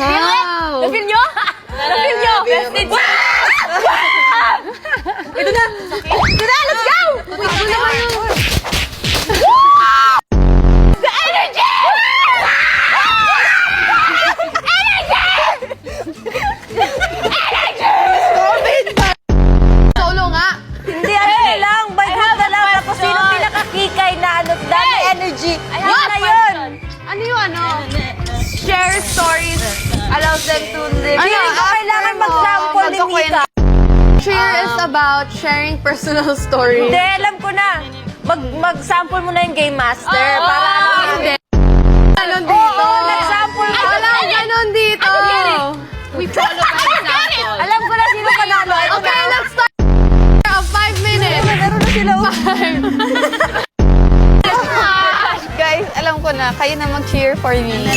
Wow! Na-feel nyo? Na-feel nyo? Message! Ito na! Ito na! Let's go! Ito na kayo! The energy! Solo nga! Hindi, ano lang, by group na lang. Tapos sino pinakakikay na ano, dami energy. Yun na yun! Ano yung ano? Share stories allows them to live. Feeling ko kailangan mag-sample ni Mika. Cheer is about sharing personal stories. Hindi, alam ko na. Mag-sample mo na yung Game Master. Para ano Hindi. Ganon dito. Oo, nag-sample mo. Walang ganon dito. We follow by example. Alam ko na sino panalo. Okay, let's start. 5 minutes. Meron na sila. Guys, alam ko na. Kayo na mag-cheer for me.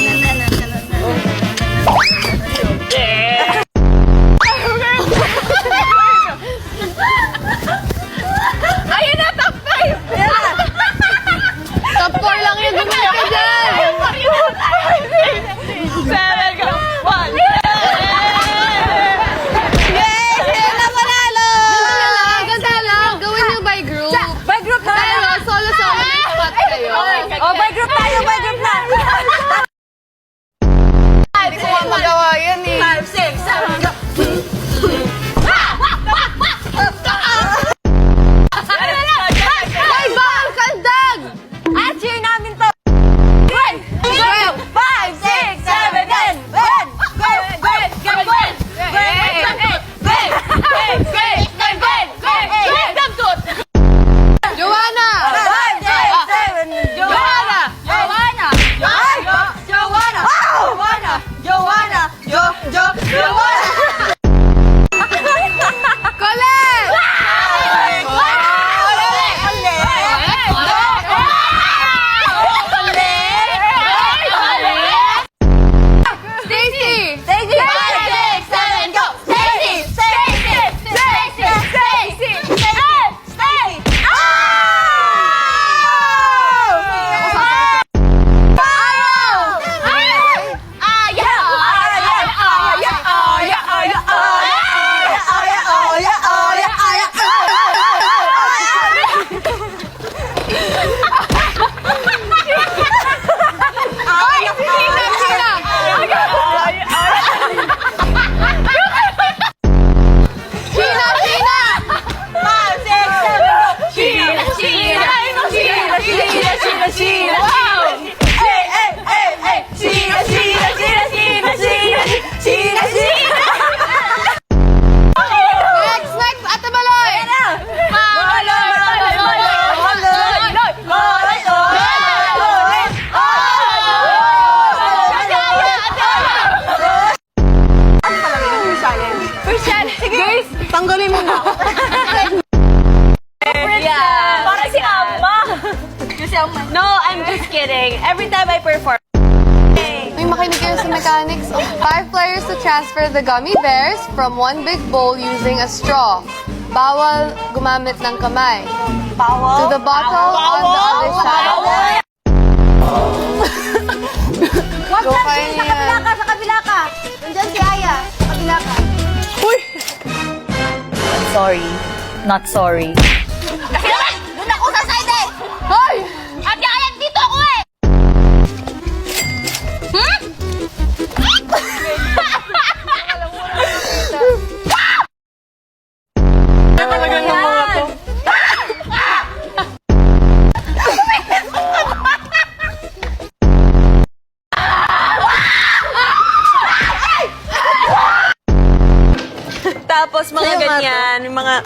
Ayun na, top 5! Top 4 lang yun. Dumit ka dyan. 7, go! 1! Yay! Sila na panalo! Ganda lang. Gawin nyo by group. By group na Pero tayo. solo-solo may spot kayo. Oh, by group tayo, by group na. Hindi ko nga magawa yan eh. 5, 6, 7, go! Ay, bal! Kaldag! Ah, cheer namin to. 5, 6, 7, 10. Gwen! Gwen! Gwen! Gwen! Gwen! Joanna! 5, 6, 7. Joanna! Joanna! Joanna! Joanna! Joanna! Colette! Stacy! Stacy! 5, 6, 7, go! Stacy! Stacy! Stacy! Stacy! Stacy! Next! Ate Maloy! Guys, Tanggalin mo na. yeah. Parang si Amma. No, I'm just kidding. Every time I perform, May makinig kayo sa mechanics of 5 players to transfer the gummy bears from one big bowl using a straw. Bawal gumamit ng kamay. To the bottle on the other side. Wag Go lang, kayo sa kabila yan. ka, sa kabila ka. Nandyan si Aya, sa kabila ka. sorry. Not sorry. Kasi naman, doon ako sa side eh! Hoy! At kaya dito ako eh! Talaga ng mga to. Tapos mga ganyan, yung mga,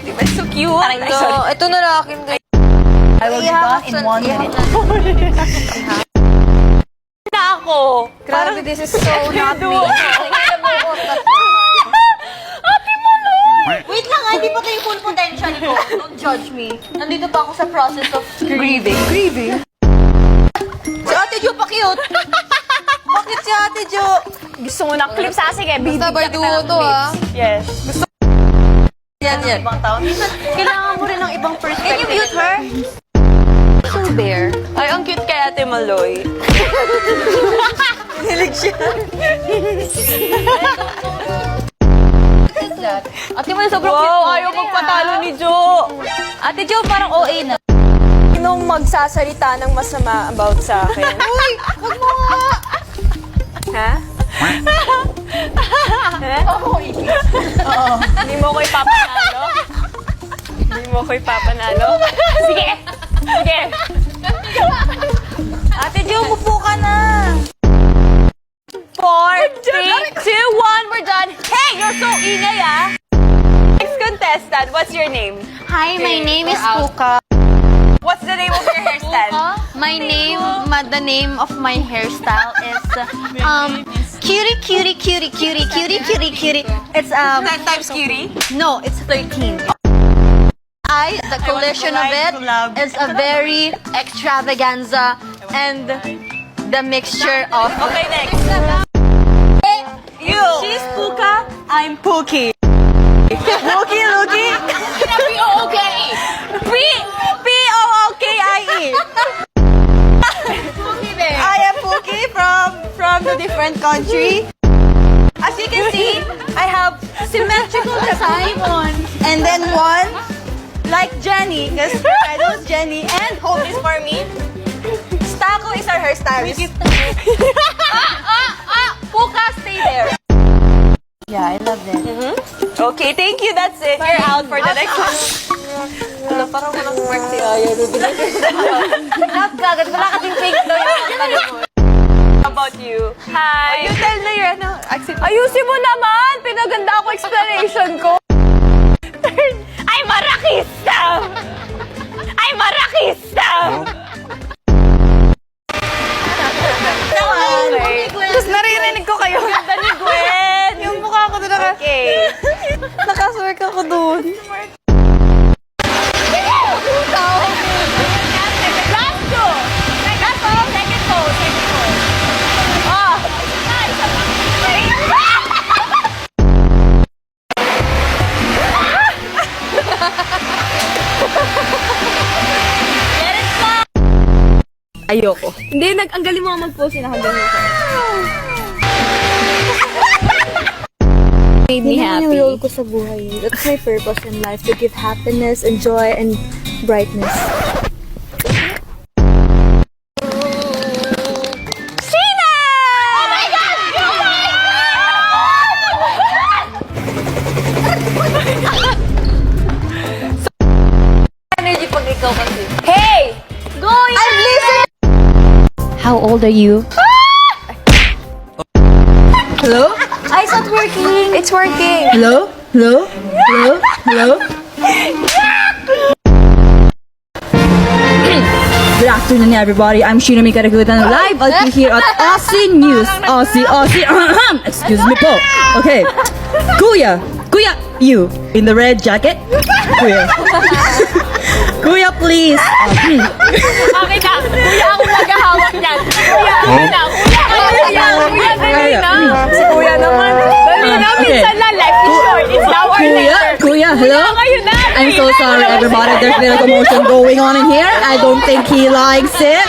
di ba, so cute. Ito na lang akin. I will be gone in 1 minute. Na ako. Grabe, this is so not me. Ate Maloy! Wait lang, hindi pa ito yung full potential ko. Don't judge me. Nandito pa ako sa process of Grieving. Si Ate Jo pa cute. Bakit si Ate Jo? Gusto mo ng clip sa sige. Basta by duo to ah. Yes. Yan. Ibang taon. Kailangan mo rin ng ibang perspective. Can you mute her? So bear. Ay, ang cute kay Ate Maloy. Ate mo na sobrang cute. Wow, ayaw magpatalo ni Jo. Ate Jo, parang OA na. Sinong magsasalita ng masama about sa akin? Uy, wag mo nga. Ha? Oo. Hindi mo ko ipapanalo? Hindi mo ko ipapanalo? Sige! Sige! Ate Jo, pupo ka na. 4, 3, 2, 1, we're done. Hey, you're so ingay, ah. Next contestant, what's your name? Hi, my name is Puka. What's the name of your hairstyle? The name of my hairstyle is cutie, cutie, cutie, cutie, cutie, cutie, cutie. It's 10 times cutie? no, it's 13. The collision of it is a very extravaganza and the mixture of Okay, next. You. She's Puka, I'm Pookie. Pookie, Lookie. P-O-O-K-I-E. I am Pookie from the different country. As you can see, I have symmetrical design and then one like Jenny, because I know Jenny, and hold this for me. Stako is our hairstylist. Puka, stay there. yeah, I love it. Okay, thank you. That's it. You're out for the next one. Wala, parang walang spark si Aya. Kagad, wala kasing fake daw yung How about you? Hi. You tell na your ano, accent. Ayusin mo naman. Pinaganda ako explanation ko. I'm a rakista! I'm a rakista! Okay. Tapos naririnig ko kayo. Ganda ni Gwen. Yung mukha ko doon Okay. Nakaswork ako dun. Last go! Last go! Second go! Second go! Oh! Ayoko. Hindi, ang galing mo mag-post na hanggang ako. Made me happy. Yung role ko sa buhay. That's my purpose in life, to give happiness and joy and brightness. Sheena! Oh my God! Oh my God! energy pag ikaw kasi. Hey! Go! I'm listening! How old are you? Hello? Ay, it's not working. It's working. Hello? Hello? Hello? Hello? Good afternoon, everybody. I'm Sheena Mikaragutan live out here at Aussie News. Aussie. Excuse me po. Okay. Kuya, you in the red jacket. Kuya. Kuya, please. Okay na. Kuya, ako maghahawak niyan. Kuya, okay na. Kuya, dali na. Si Kuya naman. Dali na. Minsan lang. Life is short. It's now or later. Kuya, hello? Ngayon na. I'm so sorry, everybody. There's been a commotion going on in here. I don't think he likes it.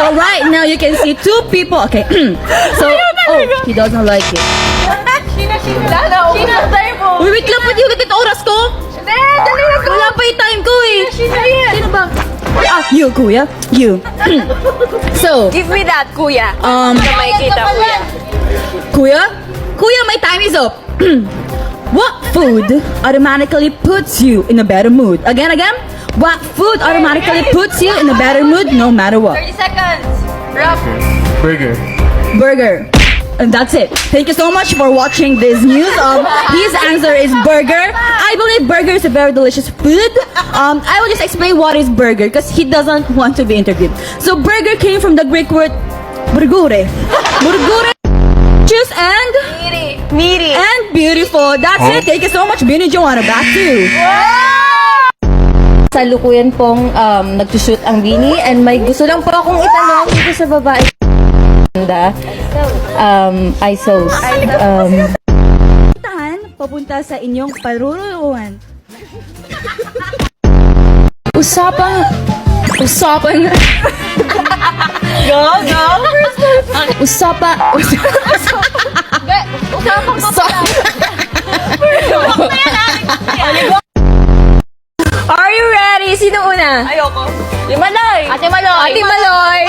So right now, you can see two people. Okay. So, oh, he doesn't like it. Sheena, tayo mo. Uy, wait lang, pati ulit ito oras ko. Dali na. Wala pa yung time ko eh. Sheena. Sino ba? You, kuya. You. So, Give me that, Kuya. Kuya, Makikita, Kuya. Kuya, my time is up. What food automatically puts you in a better mood? Again. What food automatically puts you in a better mood no matter what? 30 seconds. Rough. Burger. And that's it. Thank you so much for watching this news. His answer is burger. I believe burger is a very delicious food. I will just explain what is burger because he doesn't want to be interviewed. So burger came from the Greek word burgure. Burgure. Juice and Meaty. and beautiful. That's it. Thank you so much, Bini Joanna. Back to you. Salukuyan pong nagsushoot ang Bini and may gusto lang po akong itanong dito sa babae. ISOs. Papunta sa inyong paruruan. Usapan Usapang Are you ready? Sino una? Ayoko. Maloy. Ate Maloy. Ate Maloy.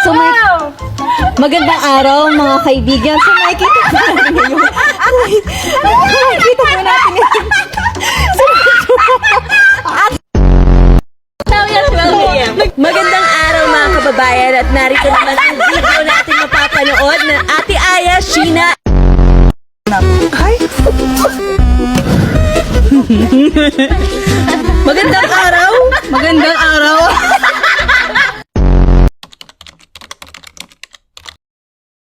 So, magandang araw mga kaibigan. So, makikita po natin ngayon. Makikita po natin ngayon. Magandang araw mga kababayan at narito naman ang video natin mapapanood ng Ate Aya, Sheena.